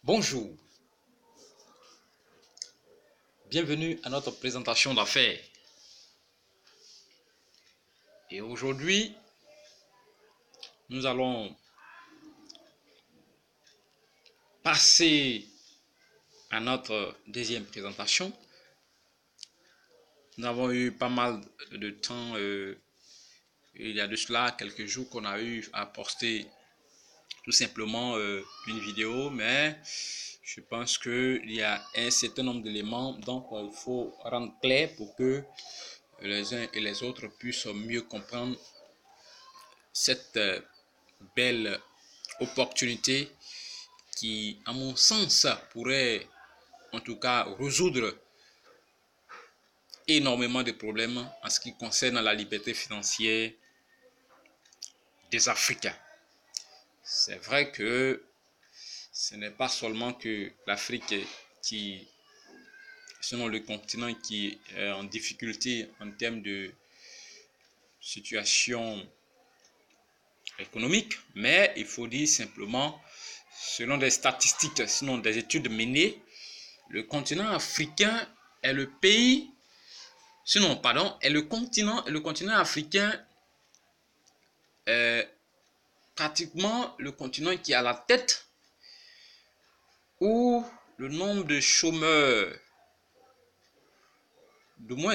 Bonjour, bienvenue à notre présentation d'affaires. Et aujourd'hui, nous allons passer à notre deuxième présentation. Nous avons eu pas mal de temps, il y a de cela quelques jours qu'on a eu à poster tout simplement une vidéo, mais je pense qu'il y a un certain nombre d'éléments, donc il faut rendre clair pour que les uns et les autres puissent mieux comprendre cette belle opportunité qui, à mon sens, pourrait en tout cas résoudre énormément de problèmes en ce qui concerne la liberté financière des Africains. C'est vrai que ce n'est pas seulement que l'Afrique qui, selon le continent, qui est en difficulté en termes de situation économique, mais il faut dire simplement, selon des statistiques, selon des études menées, le continent africain est le pays, est le continent africain est pratiquement le continent qui est à la tête où le nombre de chômeurs, du moins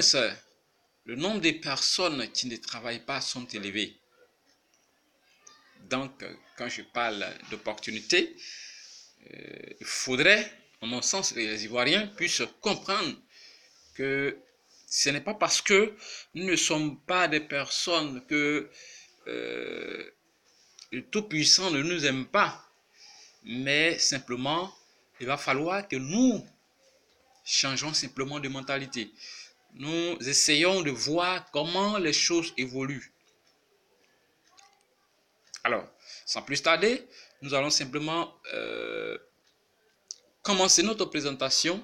le nombre de personnes qui ne travaillent pas sont élevés. Donc, quand je parle d'opportunité, il faudrait, à mon sens, que les Ivoiriens puissent comprendre que ce n'est pas parce que nous ne sommes pas des personnes que le Tout-Puissant ne nous aime pas, mais simplement, il va falloir que nous changeons simplement de mentalité. Nous essayons de voir comment les choses évoluent. Alors, sans plus tarder, nous allons simplement commencer notre présentation.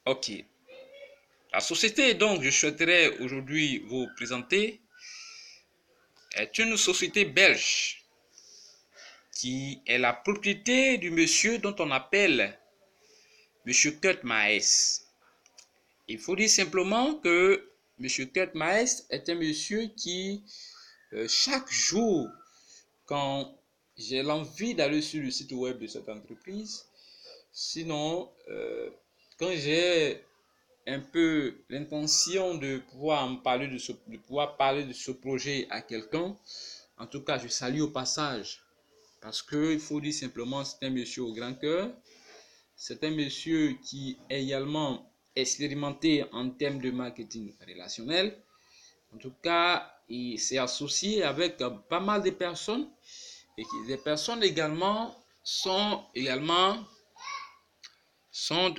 Ok. La société donc je souhaiterais aujourd'hui vous présenter est une société belge qui est la propriété du monsieur dont on appelle monsieur Kurt Maes. Il faut dire simplement que monsieur Kurt Maes est un monsieur qui, chaque jour, quand j'ai l'envie d'aller sur le site web de cette entreprise, sinon, quand j'ai un peu l'intention de pouvoir parler de ce projet à quelqu'un, en tout cas, je salue au passage, parce qu'il faut dire simplement, c'est un monsieur au grand cœur, c'est un monsieur qui est également expérimenté en termes de marketing relationnel. En tout cas, il s'est associé avec pas mal de personnes et les personnes également sont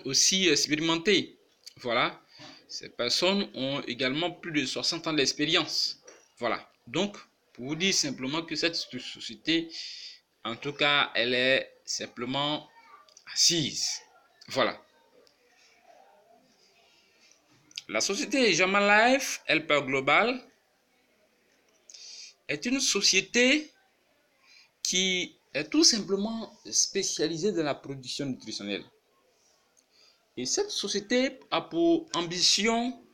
aussi expérimentées. Voilà, ces personnes ont également plus de 60 ans d'expérience. Voilà, donc pour vous dire simplement que cette société, en tout cas, elle est simplement assise. Voilà. La société Jamal Life Helper Global est une société qui est tout simplement spécialisée dans la production nutritionnelle. Et cette société a pour ambition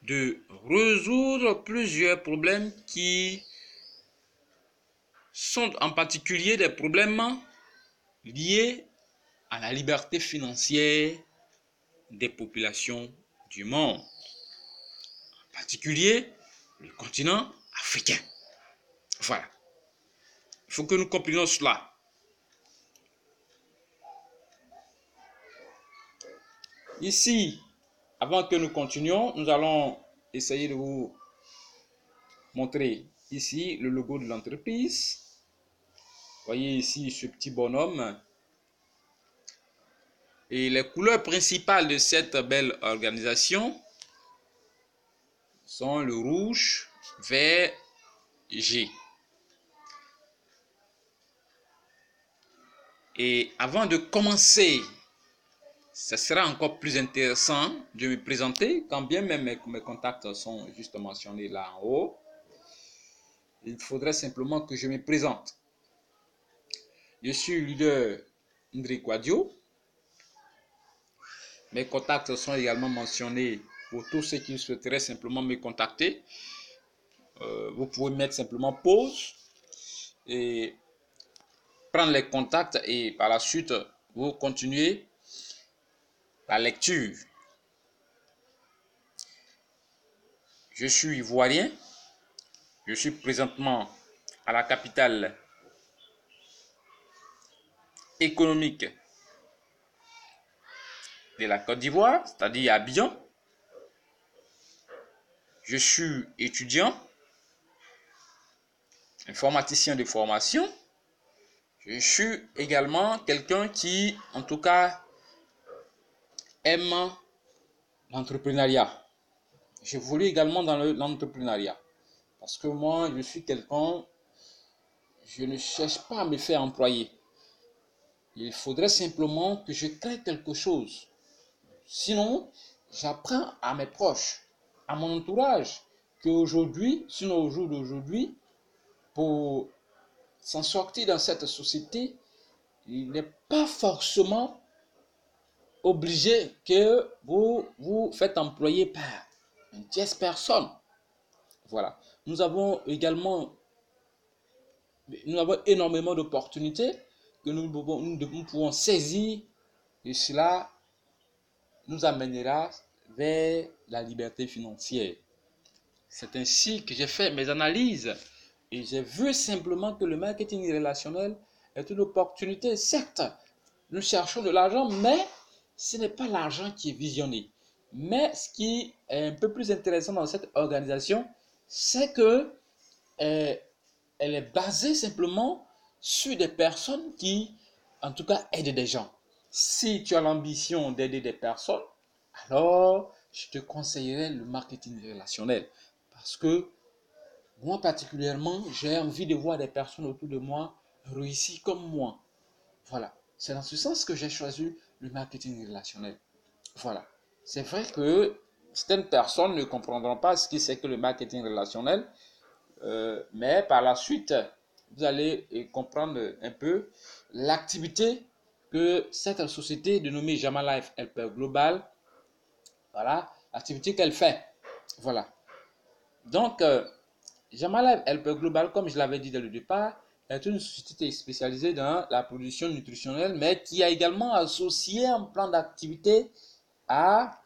de résoudre plusieurs problèmes qui sont en particulier des problèmes liés à la liberté financière des populations du monde, en particulier le continent africain. Voilà. Il faut que nous comprenions cela. Ici, avant que nous continuions, nous allons essayer de vous montrer ici le logo de l'entreprise. Voyez ici ce petit bonhomme. Et les couleurs principales de cette belle organisation sont le rouge, vert, G. Et avant de commencer, ce sera encore plus intéressant de me présenter, quand bien même mes contacts sont juste mentionnés là en haut. Il faudrait simplement que je me présente. Je suis leader Ndrick Wadio. Mes contacts sont également mentionnés pour tous ceux qui souhaiteraient simplement me contacter. Vous pouvez mettre simplement pause et prendre les contacts et par la suite, vous continuez la lecture. Je suis ivoirien. Je suis présentement à la capitale économique de la Côte d'Ivoire, c'est-à-dire Abidjan. Je suis étudiant, informaticien de formation. Je suis également quelqu'un qui, en tout cas, aime l'entrepreneuriat. J'évolue également dans l'entrepreneuriat. Parce que moi, je suis quelqu'un, je ne cherche pas à me faire employer. Il faudrait simplement que je crée quelque chose. Sinon, j'apprends à mes proches, à mon entourage, qu'aujourd'hui, sinon au jour d'aujourd'hui, pour s'en sortir dans cette société, il n'est pas forcément obligé que vous vous faites employer par une tierce personne. Voilà. Nous avons énormément d'opportunités que nous pouvons saisir et cela nous amènera vers la liberté financière. C'est ainsi que j'ai fait mes analyses et j'ai vu simplement que le marketing relationnel est une opportunité. Certes, nous cherchons de l'argent, mais ce n'est pas l'argent qui est visionné. Mais ce qui est un peu plus intéressant dans cette organisation, c'est que elle est basée simplement sur des personnes qui, en tout cas, aident des gens. Si tu as l'ambition d'aider des personnes, alors je te conseillerais le marketing relationnel. Parce que moi particulièrement, j'ai envie de voir des personnes autour de moi réussir comme moi. Voilà. C'est dans ce sens que j'ai choisi le marketing relationnel. Voilà. C'est vrai que certaines personnes ne comprendront pas ce que c'est que le marketing relationnel, mais par la suite, vous allez comprendre un peu l'activité que cette société dénommée Jama Life Helper Global, voilà, l'activité qu'elle fait. Voilà. Donc, Jama Life Helper Global, comme je l'avais dit dès le départ, est une société spécialisée dans la production nutritionnelle, mais qui a également associé un plan d'activité à,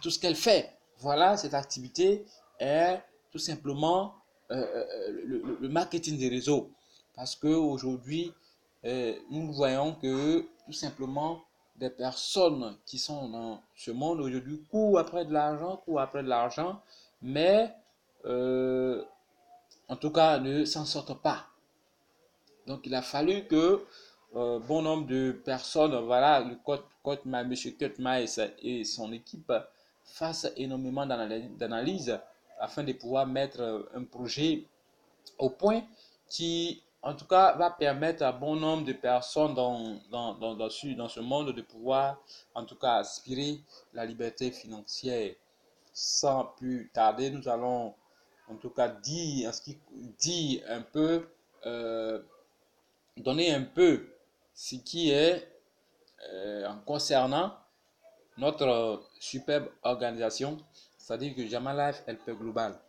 tout ce qu'elle fait. Voilà, cette activité est tout simplement le marketing des réseaux. Parce qu'aujourd'hui, nous voyons que tout simplement des personnes qui sont dans ce monde aujourd'hui courent après de l'argent, mais en tout cas ne s'en sortent pas. Donc il a fallu que bon nombre de personnes, voilà, le coach M. Kutmais et son équipe fassent énormément d'analyses afin de pouvoir mettre un projet au point qui, en tout cas, va permettre à bon nombre de personnes dans ce monde de pouvoir, en tout cas, aspirer la liberté financière. Sans plus tarder, nous allons, en tout cas, dire, ce qui dit un peu, donner un peu ce qui est en concernant notre superbe organisation, c'est-à-dire que Jama Life Helper Global.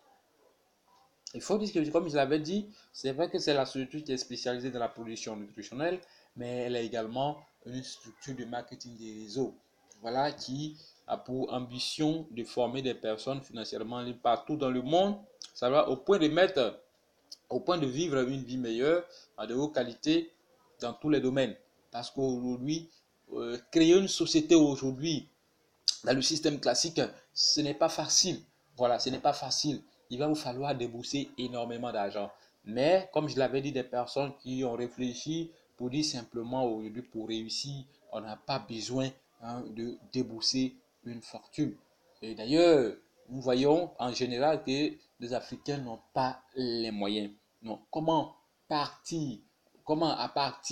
Il faut dire que, comme je l'avais dit, c'est vrai que c'est la structure qui est spécialisée dans la production nutritionnelle, mais elle est également une structure de marketing des réseaux. Voilà, qui a pour ambition de former des personnes financièrement libres partout dans le monde. Ça va au point de vivre une vie meilleure, de haute qualité dans tous les domaines. Parce qu'aujourd'hui, créer une société aujourd'hui dans le système classique, ce n'est pas facile. Voilà, ce n'est pas facile. Il va vous falloir débourser énormément d'argent. Mais, comme je l'avais dit, des personnes qui ont réfléchi pour dire simplement aujourd'hui, pour réussir, on n'a pas besoin de débourser une fortune. Et d'ailleurs, nous voyons en général que les Africains n'ont pas les moyens. Non. Comment à partir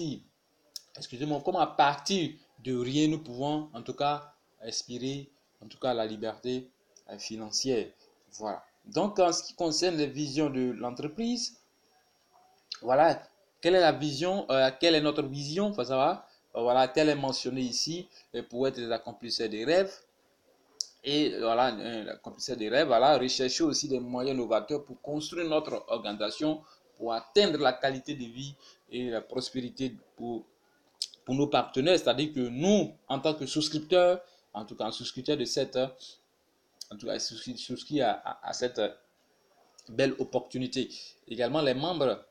de rien nous pouvons en tout cas aspirer en tout cas à la liberté financière. Voilà. Donc en ce qui concerne les visions de l'entreprise, voilà quelle est la vision, quelle est notre vision, faut savoir, voilà, telle est mentionnée ici, pour être des accomplisseurs des rêves. Et voilà, l'accomplisseur des rêves, voilà, rechercher aussi des moyens novateurs pour construire notre organisation, pour atteindre la qualité de vie et la prospérité pour nos partenaires. C'est-à-dire que nous, en tant que souscripteurs, en tout cas, souscripteurs de cette, en tout cas, souscrit à cette belle opportunité. Également, les membres,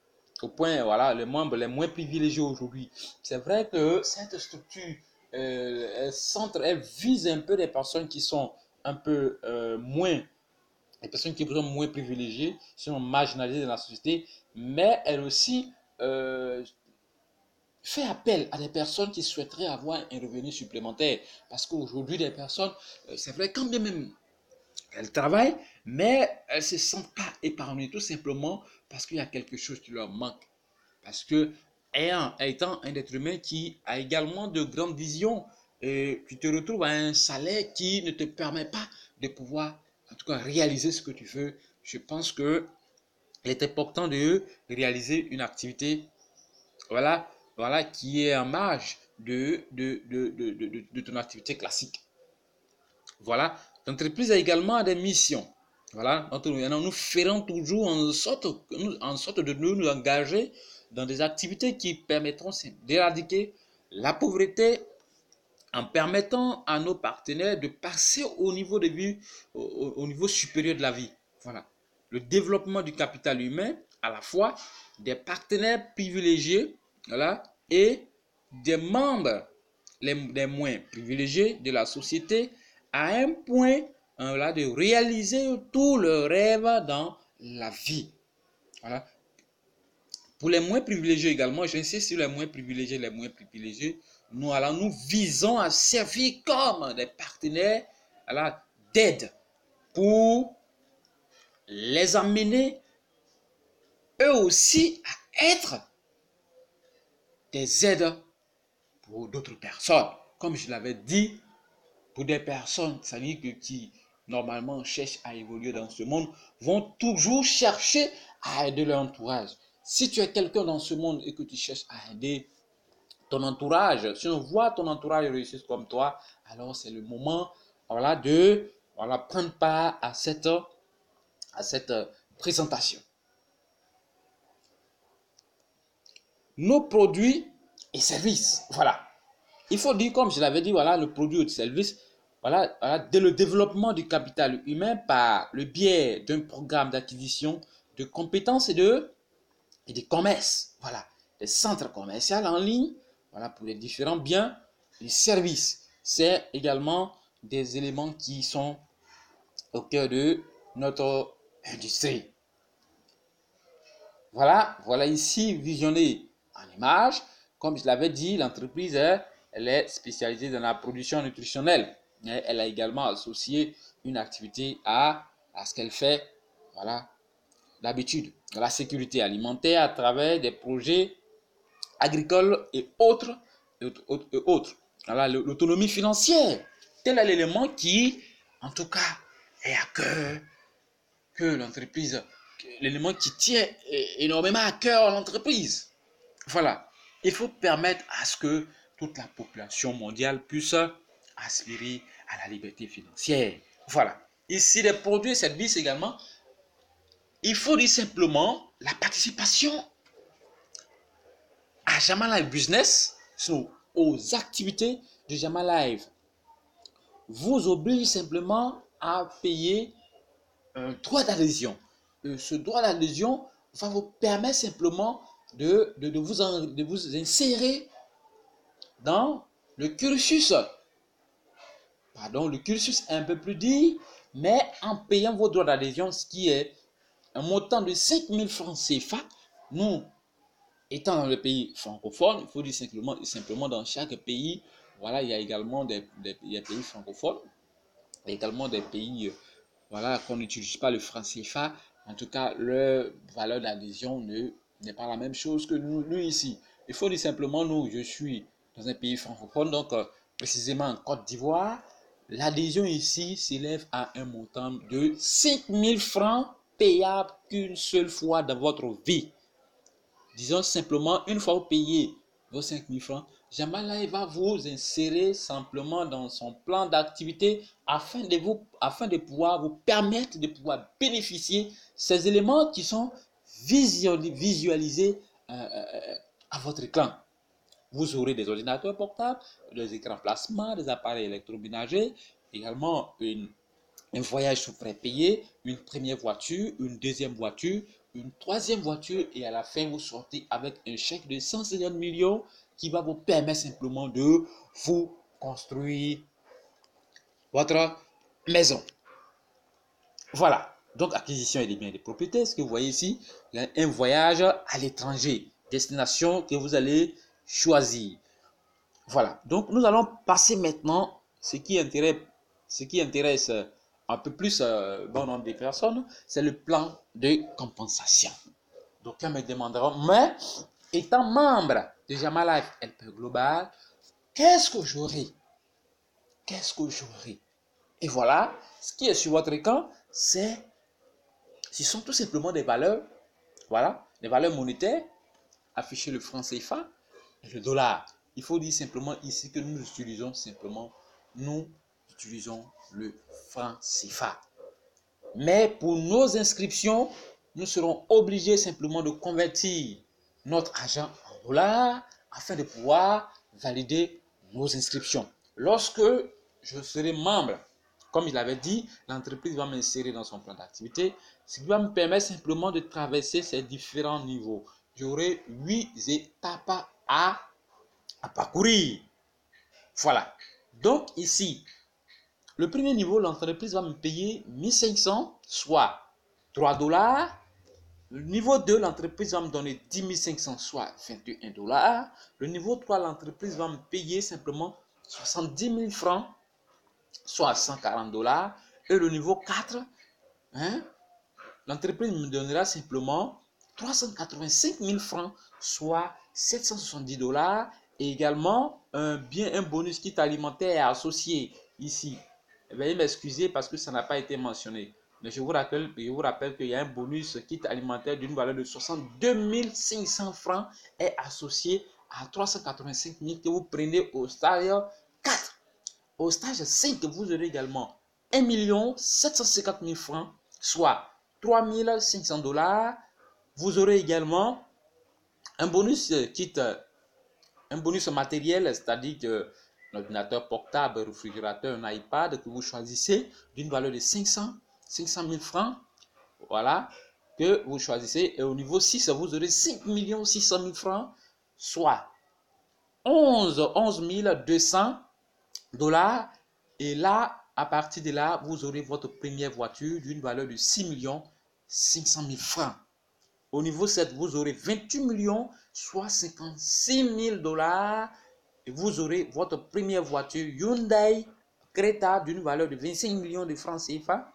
au point, voilà, les membres les moins privilégiés aujourd'hui. C'est vrai que cette structure, elle vise un peu les personnes qui sont un peu moins, les personnes qui sont moins privilégiées, qui sont marginalisées dans la société, mais elle aussi fait appel à des personnes qui souhaiteraient avoir un revenu supplémentaire. Parce qu'aujourd'hui, des personnes, c'est vrai, quand bien même elles travaillent, mais elles ne se sentent pas épargnées, tout simplement parce qu'il y a quelque chose qui leur manque. Parce que, étant un être humain qui a également de grandes visions, et tu te retrouves à un salaire qui ne te permet pas de pouvoir, en tout cas, réaliser ce que tu veux. Je pense qu'il est important de réaliser une activité, voilà, voilà, qui est en marge de ton activité classique. Voilà, l'entreprise a également des missions. Voilà, nous ferons toujours en sorte de nous engager dans des activités qui permettront d'éradiquer la pauvreté en permettant à nos partenaires de passer au niveau de vie, au niveau supérieur de la vie. Voilà, le développement du capital humain, à la fois des partenaires privilégiés, voilà, et des membres les moins privilégiés de la société à un point là, de réaliser tous leurs rêves dans la vie. Voilà. Pour les moins privilégiés également, j'insiste sur les moins privilégiés, nous visons à servir comme des partenaires d'aide pour les amener eux aussi à être des aides pour d'autres personnes. Comme je l'avais dit, pour des personnes, c'est-à-dire qui normalement cherchent à évoluer dans ce monde, vont toujours chercher à aider leur entourage. Si tu es quelqu'un dans ce monde et que tu cherches à aider ton entourage, si on voit ton entourage réussir comme toi, alors c'est le moment, voilà, de prendre part à cette présentation. Nos produits et services, voilà. Il faut dire, comme je l'avais dit, voilà, le produit ou le service, voilà, dès le développement du capital humain par le biais d'un programme d'acquisition de compétences et de commerce. Voilà, des centres commerciaux en ligne, voilà, pour les différents biens et services. C'est également des éléments qui sont au cœur de notre industrie. Voilà, voilà ici visionné en image. Comme je l'avais dit, l'entreprise, elle est spécialisée dans la production nutritionnelle. Elle a également associé une activité à ce qu'elle fait, voilà, d'habitude, la sécurité alimentaire à travers des projets agricoles et autres. Voilà, l'autonomie financière, tel est l'élément qui, en tout cas, est à cœur que l'entreprise, l'élément qui tient énormément à cœur l'entreprise. Voilà, il faut permettre à ce que toute la population mondiale puisse aspirer à la liberté financière. Voilà, ici les produits et services également, il faut dire simplement la participation à Jama Live Business, aux activités de Jama Live, vous oblige simplement à payer un droit d'adhésion. Ce droit d'adhésion va vous permettre simplement de vous insérer dans le cursus. Pardon, le cursus est un peu plus dit, mais en payant vos droits d'adhésion, ce qui est un montant de 5 000 francs CFA, nous, étant dans le pays francophone, il faut dire simplement dans chaque pays, voilà, il y a également des pays francophones, également des pays voilà, qu'on n'utilise pas le franc CFA. En tout cas, leur valeur d'adhésion n'est pas la même chose que nous ici. Il faut dire simplement, nous, je suis dans un pays francophone, donc précisément en Côte d'Ivoire, l'adhésion ici s'élève à un montant de 5 000 francs payable qu'une seule fois dans votre vie. disons simplement, une fois vous payez vos 5 000 francs, Jamala va vous insérer simplement dans son plan d'activité afin de pouvoir vous permettre de pouvoir bénéficier ces éléments qui sont visualisés à votre écran. Vous aurez des ordinateurs portables, des écrans plasma, des appareils électroménagers, également un voyage sous frais payé, une première voiture, une deuxième voiture, une troisième voiture et à la fin vous sortez avec un chèque de 150 millions qui va vous permettre simplement de vous construire votre maison. Voilà, donc acquisition des biens et des propriétés, ce que vous voyez ici, il y a un voyage à l'étranger, destination que vous allez choisir. Voilà, donc nous allons passer maintenant ce qui intéresse un peu plus bon nombre de personnes, c'est le plan de compensation. Donc, ils me demanderont, mais étant membre de Jama Life LP Global, qu'est-ce que j'aurai? Qu'est-ce que j'aurai? Et voilà, ce qui est sur votre écran, ce sont tout simplement des valeurs, voilà, des valeurs monétaires, afficher le franc CFA et le dollar. Il faut dire simplement ici que nous utilisons le franc CFA. Mais pour nos inscriptions, nous serons obligés simplement de convertir notre argent en dollars afin de pouvoir valider nos inscriptions. Lorsque je serai membre, comme je l'avais dit, l'entreprise va m'insérer dans son plan d'activité, ce qui va me permettre simplement de traverser ces différents niveaux. J'aurai 8 étapes à parcourir. Voilà. Donc ici, le premier niveau, l'entreprise va me payer 1500, soit 3 dollars. Le niveau 2, l'entreprise va me donner 10 500, soit 21 dollars. Le niveau 3, l'entreprise va me payer simplement 70 000 francs, soit 140 dollars. Et le niveau 4, l'entreprise me donnera simplement 385 000 francs, soit 770 dollars. Et également, un bonus kit alimentaire associé ici. Veuillez m'excuser parce que ça n'a pas été mentionné. Mais je vous rappelle qu'il y a un bonus kit alimentaire d'une valeur de 62 500 francs est associé à 385 000 que vous prenez au stage 4. Au stage 5, vous aurez également 1 750 000 francs, soit 3 500 dollars. Vous aurez également un bonus kit, un bonus matériel, c'est-à-dire que l'ordinateur portable, réfrigérateur, un iPad que vous choisissez d'une valeur de 500 000 francs. Voilà, que vous choisissez. Et au niveau 6, vous aurez 5 600 000 francs, soit 11 200 dollars. Et là, à partir de là, vous aurez votre première voiture d'une valeur de 6 500 000 francs. Au niveau 7, vous aurez 28 millions, soit 56 000 dollars. Et vous aurez votre première voiture Hyundai Creta d'une valeur de 25 millions de francs CFA.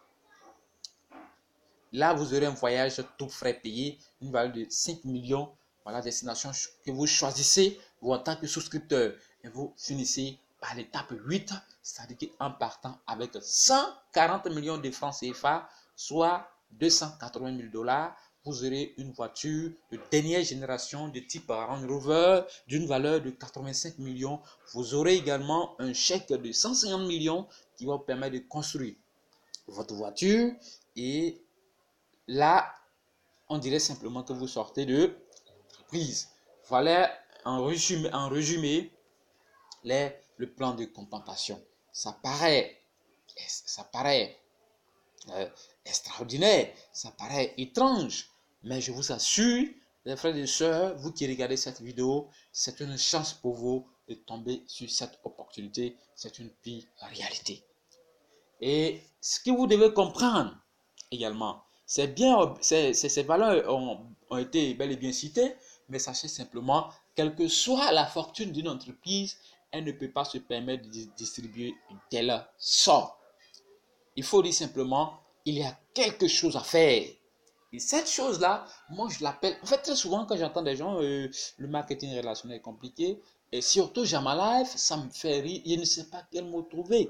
Là, vous aurez un voyage tout frais payé, une valeur de 5 millions. Voilà, destination que vous choisissez vous, en tant que souscripteur. Et vous finissez par l'étape 8, c'est-à-dire qu'en partant avec 140 millions de francs CFA, soit 280 000 dollars, vous aurez une voiture de dernière génération de type Range Rover d'une valeur de 85 millions. Vous aurez également un chèque de 150 millions qui va vous permettre de construire votre voiture. Et là, on dirait simplement que vous sortez de l'entreprise. Voilà en résumé le plan de compensation. Ça paraît extraordinaire, ça paraît étrange, mais je vous assure, les frères et sœurs, vous qui regardez cette vidéo, c'est une chance pour vous de tomber sur cette opportunité, c'est une pure réalité. Et ce que vous devez comprendre également, c'est bien, ces valeurs ont été bel et bien citées, mais sachez simplement, quelle que soit la fortune d'une entreprise, elle ne peut pas se permettre de distribuer une telle somme. Il faut dire simplement, il y a quelque chose à faire. Et cette chose-là, moi je l'appelle, en fait très souvent quand j'entends des gens, le marketing relationnel est compliqué, et surtout Jama Life, ça me fait rire, je ne sais pas quel mot trouver.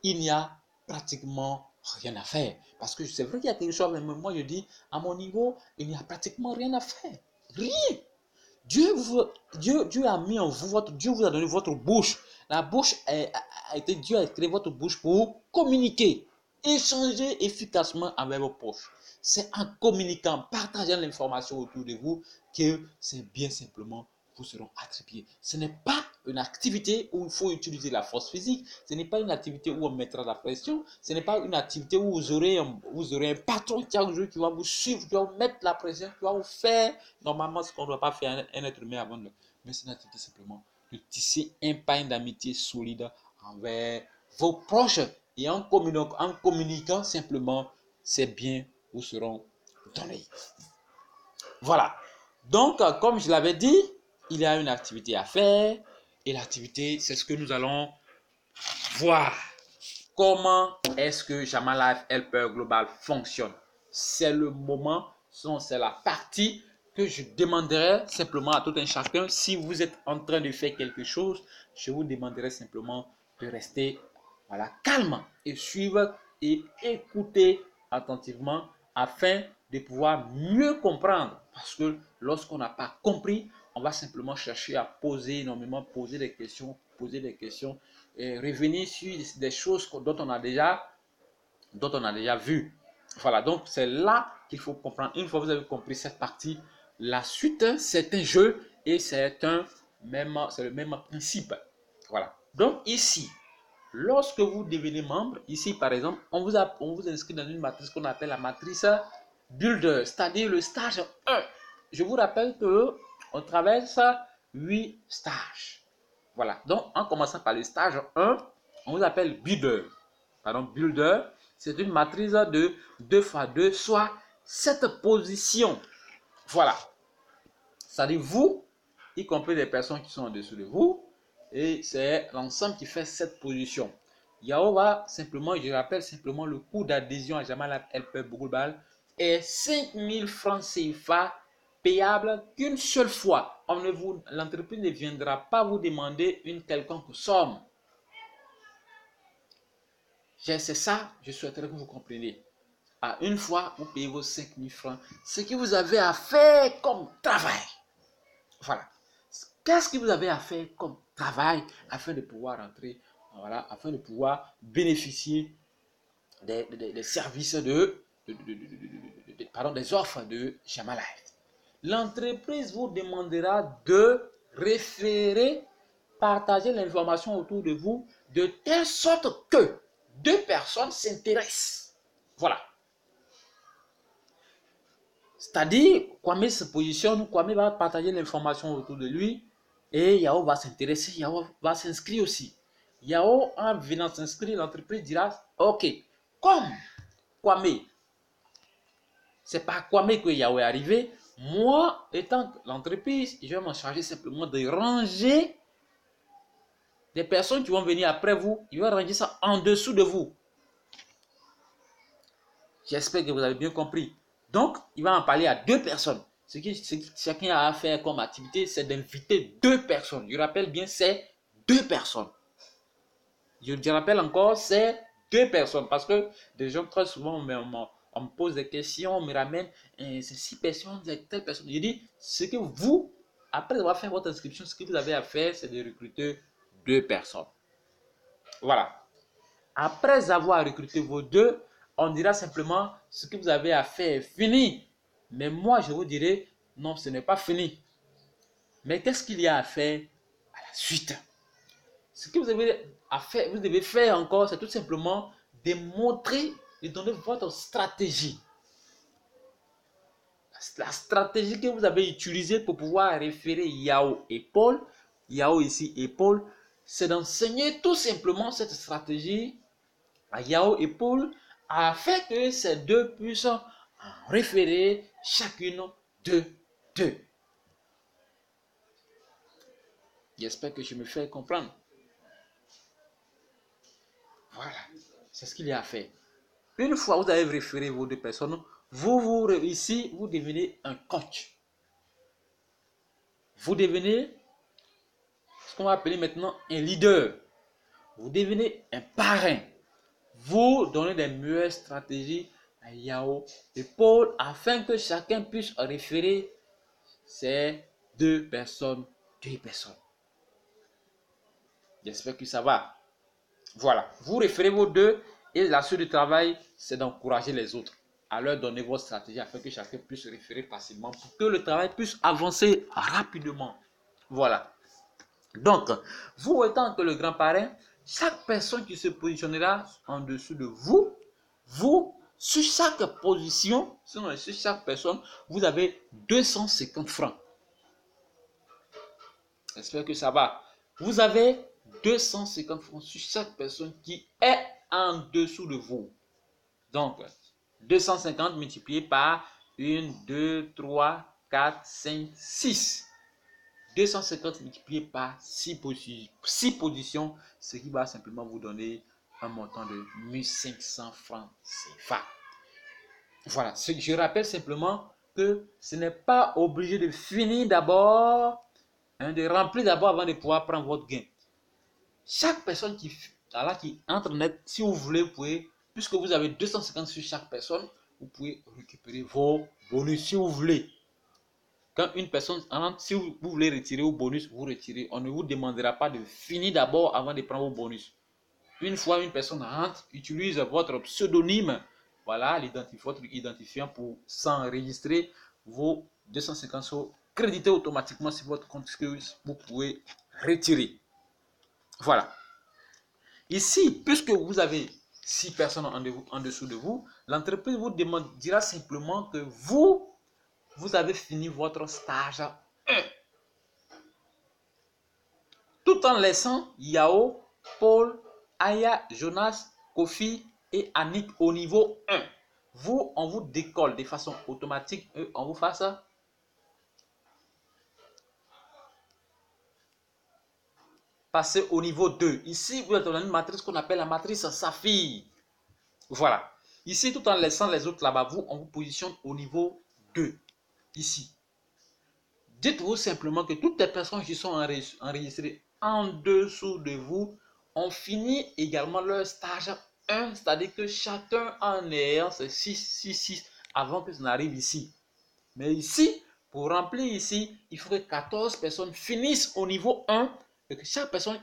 Il n'y a pratiquement rien à faire. Parce que c'est vrai qu'il y a quelque chose, mais moi je dis, à mon niveau, il n'y a pratiquement rien à faire. Rien. Dieu a mis en vous, Dieu vous a donné votre bouche. La bouche Dieu a créé votre bouche pour communiquer, échanger efficacement avec vos proches. C'est en communiquant, partageant l'information autour de vous que c'est bien simplement vous seront attribués. Ce n'est pas une activité où il faut utiliser la force physique. Ce n'est pas une activité où on mettra la pression. Ce n'est pas une activité où vous aurez un patron chaque jour qui va vous suivre, qui va vous mettre la pression, qui va vous faire normalement ce qu'on ne doit pas faire un être humain avant de... Mais c'est une activité simplement de tisser un pain d'amitié solide envers vos proches. Et en communiquant simplement, ces biens vous seront donnés. Voilà. Donc, comme je l'avais dit, il y a une activité à faire. Et l'activité, c'est ce que nous allons voir. Comment est-ce que Jama Life Helper Global fonctionne? C'est le moment, c'est la partie que je demanderai simplement à tout un chacun. Si vous êtes en train de faire quelque chose, je vous demanderai simplement de rester calme et suivre et écouter attentivement afin de pouvoir mieux comprendre. Parce que lorsqu'on n'a pas compris, on va simplement chercher à poser des questions et revenir sur des choses dont on a déjà vu. Voilà, donc c'est là qu'il faut comprendre. Une fois que vous avez compris cette partie, la suite, c'est un jeu et c'est le même principe. Voilà. Donc ici, lorsque vous devenez membre, ici par exemple, on vous inscrit dans une matrice qu'on appelle la matrice Builder, c'est-à-dire le stage 1. Je vous rappelle que on traverse 8 stages. Voilà, donc en commençant par le stage 1, on vous appelle Builder. Pardon, Builder, c'est une matrice de 2 x 2, soit 7 positions. Voilà, c'est-à-dire vous, y compris les personnes qui sont en dessous de vous, et c'est l'ensemble qui fait cette position. Yao va simplement, je rappelle simplement, le coût d'adhésion à Jama Life Helper Global est 5000 francs CFA payable qu'une seule fois. L'entreprise ne viendra pas vous demander une quelconque somme. C'est ça, je souhaiterais que vous compreniez. À une fois, vous payez vos 5000 francs. Ce que vous avez à faire comme travail. Voilà. Qu'est-ce que vous avez à faire comme travail afin de pouvoir entrer, voilà, afin de pouvoir bénéficier des services des offres de Jama Life. L'entreprise vous demandera de référer, partager l'information autour de vous de telle sorte que 2 personnes s'intéressent. Voilà. C'est-à-dire, Kwame se positionne, Kwame va partager l'information autour de lui et Yao va s'intéresser, Yao va s'inscrire aussi. Yao, en venant s'inscrire, l'entreprise dira, ok, comme Kwame, c'est pas Kwame que Yao est arrivé, moi, étant l'entreprise, je vais m'en charger simplement de ranger des personnes qui vont venir après vous, il va ranger ça en dessous de vous. J'espère que vous avez bien compris. Donc, il va en parler à 2 personnes. Ce que chacun a à faire comme activité, c'est d'inviter 2 personnes. Je rappelle bien, c'est 2 personnes. Je rappelle encore, c'est 2 personnes. Parce que des gens, très souvent, on me pose des questions, on me ramène, c'est 6 personnes, c'est telle personne. Je dis, ce que vous, après avoir fait votre inscription, ce que vous avez à faire, c'est de recruter 2 personnes. Voilà. Après avoir recruté vos 2, on dira simplement ce que vous avez à faire est fini. Mais moi, je vous dirai, non, ce n'est pas fini. Mais qu'est-ce qu'il y a à faire à la suite? Ce que vous avez à faire, vous devez faire encore, c'est tout simplement démontrer et donner votre stratégie. La stratégie que vous avez utilisée pour pouvoir référer Yao et Paul, Yao ici et Paul, c'est d'enseigner tout simplement cette stratégie à Yao et Paul afin que ces 2 puissent en référer chacune d'eux. J'espère que je me fais comprendre. Voilà, c'est ce qu'il y a à faire. Une fois que vous avez référé vos 2 personnes, ici, vous devenez un coach. Vous devenez ce qu'on va appeler maintenant un leader. Vous devenez un parrain. Vous donnez des meilleures stratégies à Yao et Paul afin que chacun puisse référer c'est 2 personnes, 2 personnes. J'espère que ça va. Voilà, vous référez vos deux et la suite du travail, c'est d'encourager les autres à leur donner votre stratégie afin que chacun puisse référer facilement pour que le travail puisse avancer rapidement. Voilà. Donc, vous étant que le grand parrain, chaque personne qui se positionnera en dessous de vous, sur chaque position, sur chaque personne, vous avez 250 francs. J'espère que ça va. Vous avez 250 francs sur chaque personne qui est en dessous de vous. Donc, 250 multiplié par 1, 2, 3, 4, 5, 6. 250 multiplié par 6 positions, ce qui va simplement vous donner un montant de 1500 francs CFA. Voilà, je rappelle simplement que ce n'est pas obligé de finir d'abord, de remplir d'abord avant de pouvoir prendre votre gain. Chaque personne qui entre net, si vous voulez, vous pouvez, puisque vous avez 250 sur chaque personne, vous pouvez récupérer vos bonus si vous voulez. Quand une personne rentre, si vous voulez retirer vos bonus, vous retirez. On ne vous demandera pas de finir d'abord avant de prendre vos bonus. Une fois une personne rentre, utilise votre pseudonyme, voilà, votre identifiant pour s'enregistrer. Vos 250 sont crédités automatiquement sur votre compte que vous pouvez retirer. Voilà. Ici, puisque vous avez 6 personnes en dessous de vous, l'entreprise vous dira simplement que vous avez fini votre stage 1. Tout en laissant Yao, Paul, Aya, Jonas, Kofi et Annick au niveau 1. Vous, on vous décolle de façon automatique. On vous fasse passer au niveau 2. Ici, vous êtes dans une matrice qu'on appelle la matrice Saphir. Voilà. Ici, tout en laissant les autres là-bas, vous, on vous positionne au niveau 2. Ici. Dites-vous simplement que toutes les personnes qui sont enregistrées en dessous de vous ont fini également leur stage 1, c'est-à-dire que chacun en ayant ses 6 avant que ça n'arrive ici. Mais ici, pour remplir ici, il faut que 14 personnes finissent au niveau 1 et que chaque personne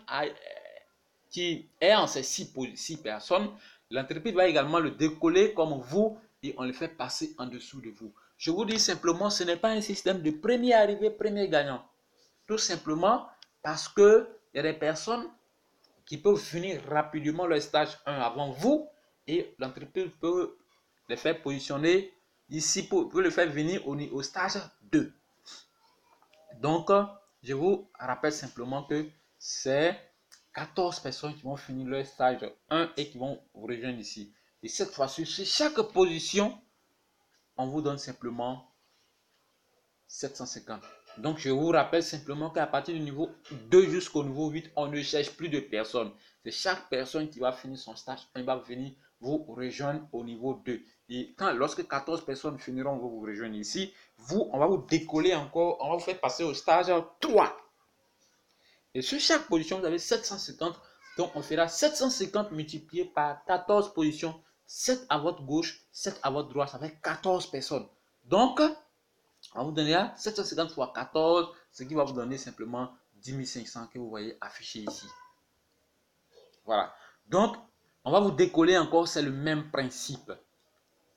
qui est en ces 6 personnes, l'entreprise va également le décoller comme vous et on le fait passer en dessous de vous. Je vous dis simplement, ce n'est pas un système de premier arrivé, premier gagnant. Tout simplement parce qu'il y a des personnes qui peuvent finir rapidement leur stage 1 avant vous et l'entreprise peut les faire positionner ici, peut le faire venir au stage 2. Donc, je vous rappelle simplement que c'est 14 personnes qui vont finir leur stage 1 et qui vont vous rejoindre ici. Et cette fois-ci, sur chaque position, on vous donne simplement 750. Donc, je vous rappelle simplement qu'à partir du niveau 2 jusqu'au niveau 8, on ne cherche plus de personnes. C'est chaque personne qui va finir son stage 1 va venir vous rejoindre au niveau 2. Et lorsque 14 personnes finiront, vous rejoindre ici, on va vous décoller encore, on va vous faire passer au stage 3. Et sur chaque position, vous avez 750. Donc, on fera 750 multiplié par 14 positions. 7 à votre gauche, 7 à votre droite, ça fait 14 personnes. Donc, on vous donnera 750 fois 14, ce qui va vous donner simplement 10 500 que vous voyez affiché ici. Voilà. Donc, on va vous décoller encore, c'est le même principe.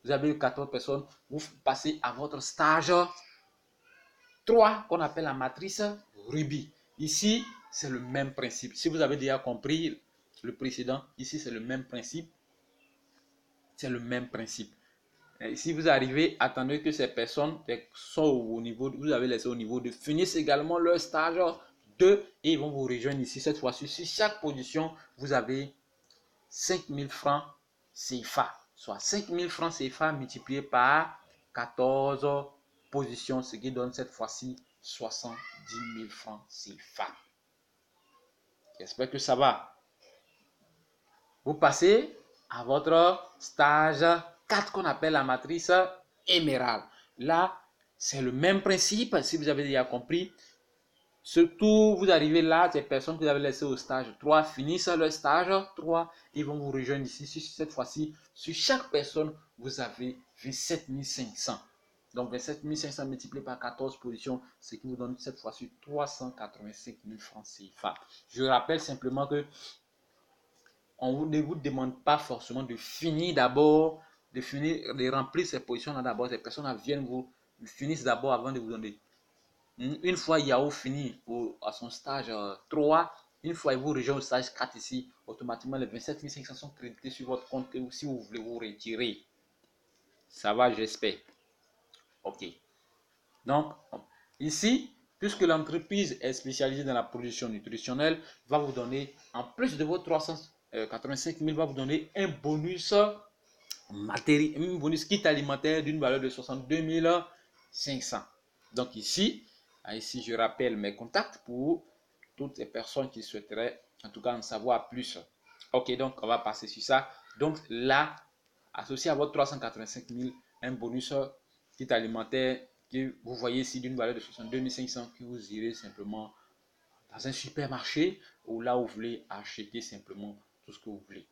Vous avez 14 personnes, vous passez à votre stage 3 qu'on appelle la matrice Ruby. Ici, c'est le même principe. Si vous avez déjà compris le précédent, ici, c'est le même principe. C'est le même principe. Et si vous arrivez, attendez que ces personnes sont au niveau, vous avez laissé au niveau de finissent également leur stage 2 et ils vont vous rejoindre ici. Cette fois-ci, sur chaque position, vous avez 5000 francs CFA. Soit 5000 francs CFA multiplié par 14 positions, ce qui donne cette fois-ci 70 000 francs CFA. J'espère que ça va. Vous passez à votre stage 4 qu'on appelle la matrice émeraude. Là, c'est le même principe, si vous avez déjà compris. Surtout, vous arrivez là, ces personnes que vous avez laissées au stage 3 finissent leur stage 3, ils vont vous rejoindre ici. Cette fois-ci, sur chaque personne, vous avez 27 500. Donc 27 500 multiplié par 14 positions, ce qui vous donne cette fois-ci 385 000 francs CFA. Je rappelle simplement que on ne vous demande pas forcément de finir d'abord, de remplir ces positions-là d'abord. Ces personnes viennent vous finissent d'abord avant de vous donner. Une fois Yahoo fini à son stage 3, une fois il vous rejoint au stage 4 ici, automatiquement les 27 500 sont crédités sur votre compte que si vous voulez vous retirer. Ça va, j'espère. Ok. Donc, ici, puisque l'entreprise est spécialisée dans la production nutritionnelle, va vous donner, en plus de vos 385 000, va vous donner un bonus un bonus kit alimentaire d'une valeur de 62 500. Donc ici, je rappelle mes contacts pour toutes les personnes qui souhaiteraient en tout cas en savoir plus. Ok, donc on va passer sur ça. Donc là, associé à votre 385 000, un bonus kit alimentaire que vous voyez ici d'une valeur de 62 500 que vous irez simplement dans un supermarché ou là où vous voulez acheter simplement tout ce que vous voulez.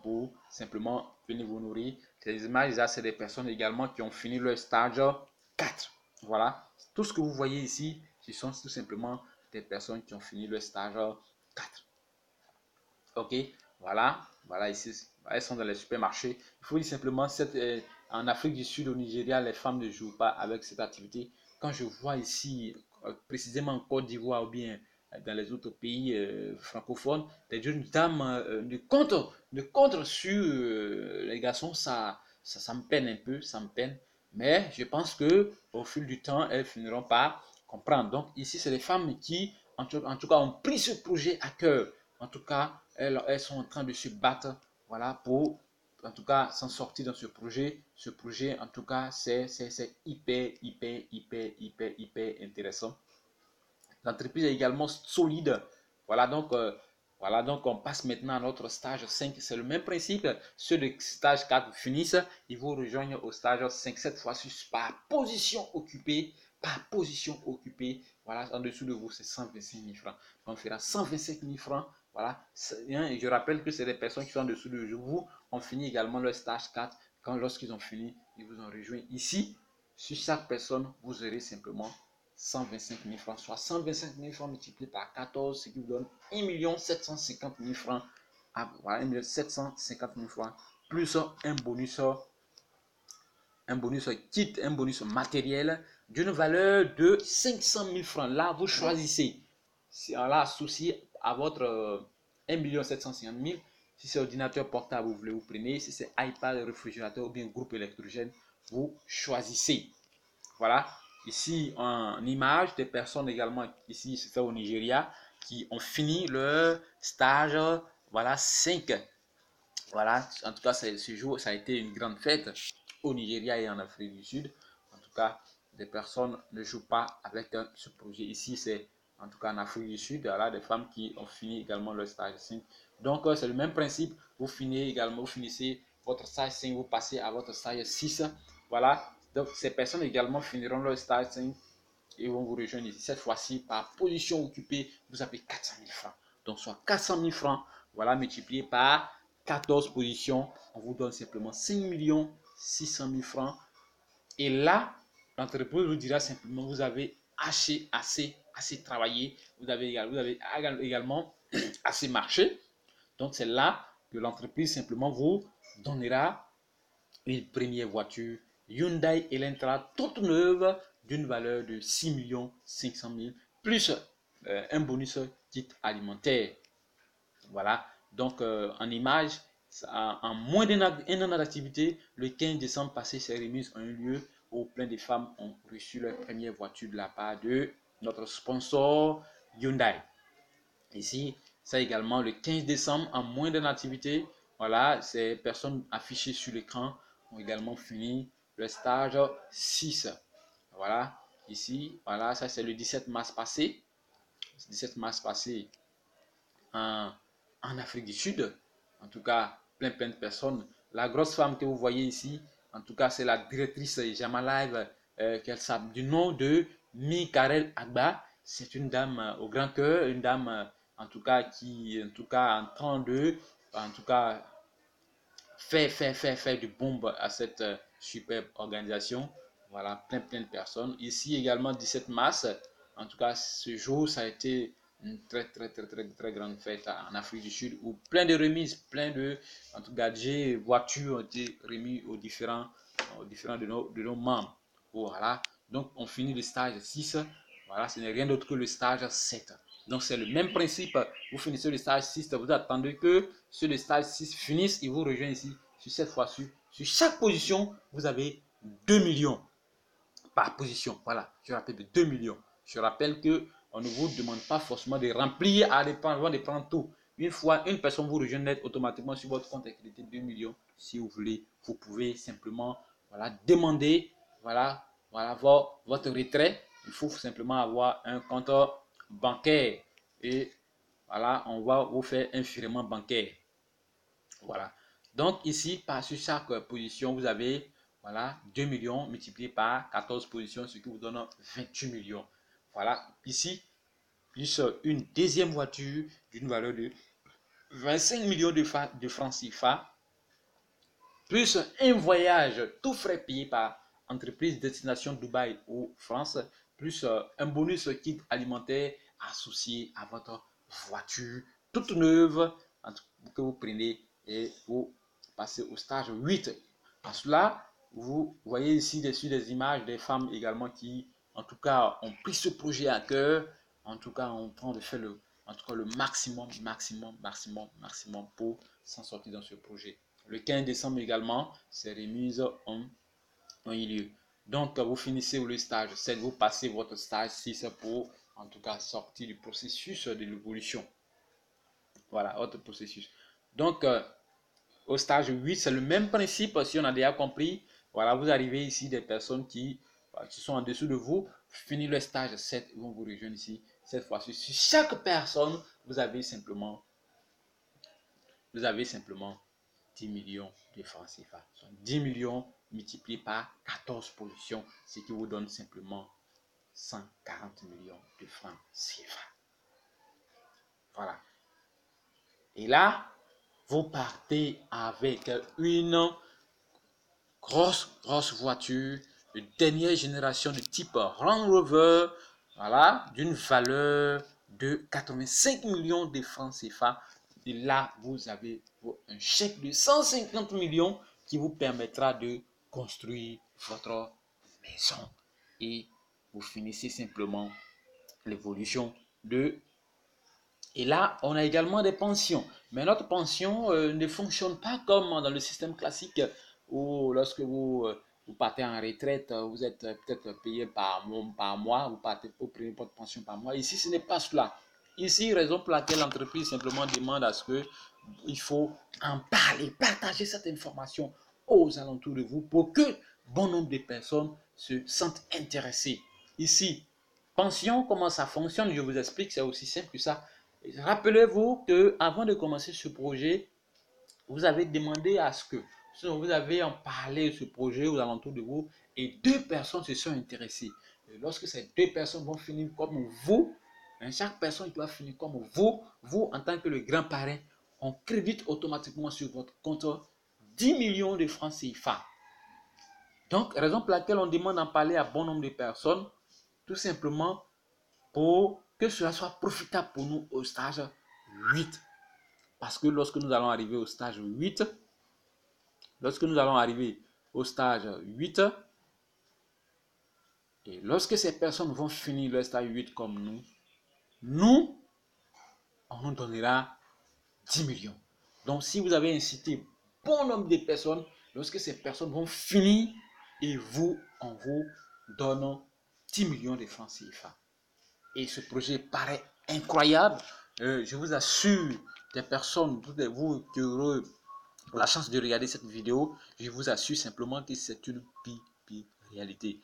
Pour simplement venir vous nourrir. Ces images-là, c'est des personnes également qui ont fini leur stage 4. Voilà. Tout ce que vous voyez ici, ce sont tout simplement des personnes qui ont fini leur stage 4. Ok. Voilà. Voilà ici. Elles sont dans les supermarchés. Il faut dire simplement, en Afrique du Sud, au Nigeria, les femmes ne jouent pas avec cette activité. Quand je vois ici, précisément en Côte d'Ivoire ou bien dans les autres pays francophones, des jeunes dames ne comptent sur les garçons, ça me peine un peu, ça me peine. Mais je pense que au fil du temps, elles finiront par comprendre. Donc ici, c'est les femmes qui, en tout cas, ont pris ce projet à cœur. En tout cas, elles sont en train de se battre, voilà, pour en tout cas s'en sortir dans ce projet. Ce projet, en tout cas, c'est hyper intéressant. L'entreprise est également solide. Voilà donc on passe maintenant à notre stage 5. C'est le même principe. Ceux de stage 4 finissent, ils vous rejoignent au stage 5. Cette fois-ci, par position occupée. Par position occupée. Voilà, en dessous de vous, c'est 125 000 francs. On fera 125 000 francs. Voilà. Et je rappelle que c'est des personnes qui sont en dessous de vous. On finit également le stage 4. Lorsqu'ils ont fini, ils vous ont rejoint ici. Sur chaque personne, vous aurez simplement 125 000 francs, soit 125 000 francs multiplié par 14, ce qui vous donne 1 750 000 francs. Voilà, 1 750 000 francs, plus un bonus kit, un bonus matériel d'une valeur de 500 000 francs. Là, vous choisissez. Là, associé à votre 1 750 000. Si c'est ordinateur portable, vous voulez, vous prenez. Si c'est iPad, réfrigérateur ou bien groupe électrogène, vous choisissez. Voilà. Ici, en image des personnes également, ici, c'est au Nigeria, qui ont fini leur stage, voilà, 5. Voilà, en tout cas, ce jour, ça a été une grande fête au Nigeria et en Afrique du Sud. En tout cas, des personnes ne jouent pas avec ce projet. Ici, c'est en tout cas en Afrique du Sud, voilà, des femmes qui ont fini également leur stage 5. Donc, c'est le même principe. Vous finissez votre stage 5, vous passez à votre stage 6. Voilà, donc ces personnes également finiront leur stage 5 et vont vous rejoindre ici. Cette fois-ci, par position occupée, vous avez 400 000 francs. Donc, soit 400 000 francs, voilà, multiplié par 14 positions, on vous donne simplement 5 600 000 francs. Et là, l'entreprise vous dira simplement, vous avez assez travaillé, vous avez également assez marché. Donc, c'est là que l'entreprise simplement vous donnera une première voiture Hyundai Elantra toute neuve d'une valeur de 6 500 000 plus un bonus kit alimentaire. Voilà, donc en image, en moins d'un an d'activité, le 15 décembre passé, ces remises ont eu lieu où plein de femmes ont reçu leur première voiture de la part de notre sponsor Hyundai. Ici, ça également le 15 décembre, en moins d'une activité, voilà, ces personnes affichées sur l'écran ont également fini le stage 6. Voilà, ici, voilà, ça c'est le 17 mars passé. 17 mars passé en, en Afrique du Sud. En tout cas, plein de personnes. La grosse femme que vous voyez ici, en tout cas, c'est la directrice Jama Live, du nom de Mikarel Agba. C'est une dame au grand cœur, une dame en tout cas qui en tout cas en train de en tout cas faire du bombe à cette superbe organisation. Voilà, plein de personnes. Ici également 17 mars. En tout cas, ce jour, ça a été une très grande fête en Afrique du Sud où plein de remises, plein de en tout cas, gadgets, voitures ont été remis aux différents de nos membres. Voilà, donc on finit le stage 6. Voilà, ce n'est rien d'autre que le stage 7. Donc c'est le même principe. Vous finissez le stage 6, vous attendez que ce le stage 6 finisse et vous rejoignez ici. Sur cette fois-ci, sur chaque position, vous avez 2 millions par position. Voilà, je rappelle 2 millions. Je rappelle que on ne vous demande pas forcément de remplir à dépendre, de prendre tout. Une fois une personne vous rejoint net automatiquement sur votre compte activité 2 millions. Si vous voulez, vous pouvez simplement voilà, demander voilà votre retrait. Il faut simplement avoir un compte bancaire et voilà, on va vous faire un virement bancaire. Voilà. Donc ici, sur chaque position, vous avez voilà, 2 millions multiplié par 14 positions, ce qui vous donne 28 millions. Voilà. Ici, plus une deuxième voiture d'une valeur de 25 millions de francs CFA, plus un voyage tout frais payé par entreprise destination Dubaï ou France, plus un bonus kit alimentaire associé à votre voiture toute neuve que vous prenez et vous passez au stage 8. En cela, vous voyez ici dessus des images des femmes également qui, en tout cas, ont pris ce projet à cœur. En tout cas, on prend de faire le maximum pour s'en sortir dans ce projet. Le 15 décembre également, ces remises ont eu lieu. Donc, vous finissez le stage 7, vous passez votre stage 6 pour, en tout cas, sortir du processus de l'évolution. Voilà, votre processus. Donc, au stage 8, c'est le même principe, si on a déjà compris. Voilà, vous arrivez ici, des personnes qui sont en dessous de vous, finissent le stage 7, ils vont vous rejoindre ici. Cette fois-ci, sur chaque personne, vous avez simplement 10 millions de francs CFA. 10 millions multipliés par 14 positions, ce qui vous donne simplement 140 millions de francs CFA. Voilà. Et là, vous partez avec une grosse voiture de dernière génération de type Range Rover, voilà, d'une valeur de 85 millions de francs CFA. Et là, vous avez un chèque de 150 millions qui vous permettra de construire votre maison. Et vous finissez simplement l'évolution de... Et là, on a également des pensions. Mais notre pension ne fonctionne pas comme dans le système classique où lorsque vous partez en retraite, vous êtes peut-être payé par mois, vous prenez votre pension par mois. Ici, ce n'est pas cela. Ici, raison pour laquelle l'entreprise simplement demande à ce que il faut en parler, partager cette information aux alentours de vous pour que bon nombre de personnes se sentent intéressées. Ici, pension, comment ça fonctionne, je vous explique, c'est aussi simple que ça. Rappelez-vous que avant de commencer ce projet, vous avez demandé à ce que, vous avez en parlé de ce projet aux alentours de vous et 2 personnes se sont intéressées. Et lorsque ces 2 personnes vont finir comme vous, chaque personne doit finir comme vous en tant que le grand parrain, on crédite automatiquement sur votre compte 10 millions de francs CFA. Donc, raison pour laquelle on demande d'en parler à bon nombre de personnes, tout simplement pour que cela soit profitable pour nous au stage 8. Parce que lorsque nous allons arriver au stage 8, et lorsque ces personnes vont finir le stage 8 comme nous, on nous donnera 10 millions. Donc, si vous avez incité bon nombre de personnes, lorsque ces personnes vont finir, et on vous donne 10 millions de francs CFA. Et ce projet paraît incroyable. Je vous assure, des personnes, toutes vous qui aurez la chance de regarder cette vidéo, je vous assure simplement que c'est une pire réalité.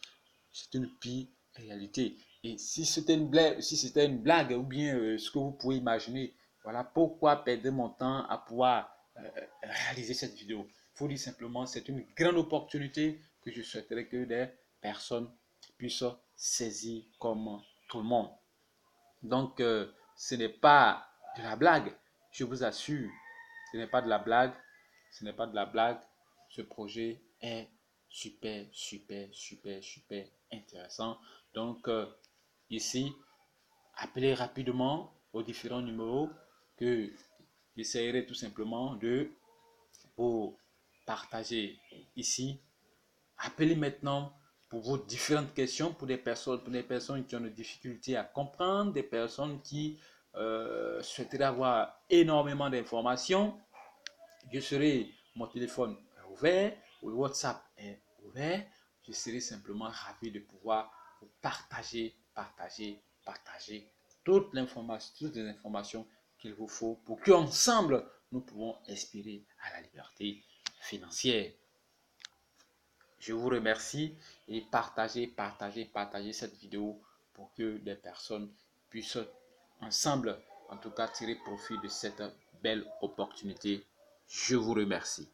C'est une pire réalité. Et si c'était une blague ou bien ce que vous pouvez imaginer, voilà pourquoi perdre mon temps à pouvoir réaliser cette vidéo. Il faut dire simplement, c'est une grande opportunité que je souhaiterais que des personnes puissent saisir comme tout le monde. Donc, ce n'est pas de la blague, je vous assure, ce n'est pas de la blague, ce projet est super intéressant. Donc, ici, appelez rapidement aux différents numéros que j'essaierai tout simplement de vous partager ici. Appelez maintenant pour vos différentes questions, pour des personnes qui ont des difficultés à comprendre, des personnes qui souhaiteraient avoir énormément d'informations. Mon téléphone est ouvert, le WhatsApp est ouvert. Je serai simplement ravi de pouvoir vous partager toutes les informations qu'il vous faut pour qu'ensemble, nous pouvons aspirer à la liberté financière. Je vous remercie et partagez cette vidéo pour que des personnes puissent ensemble, en tout cas, tirer profit de cette belle opportunité. Je vous remercie.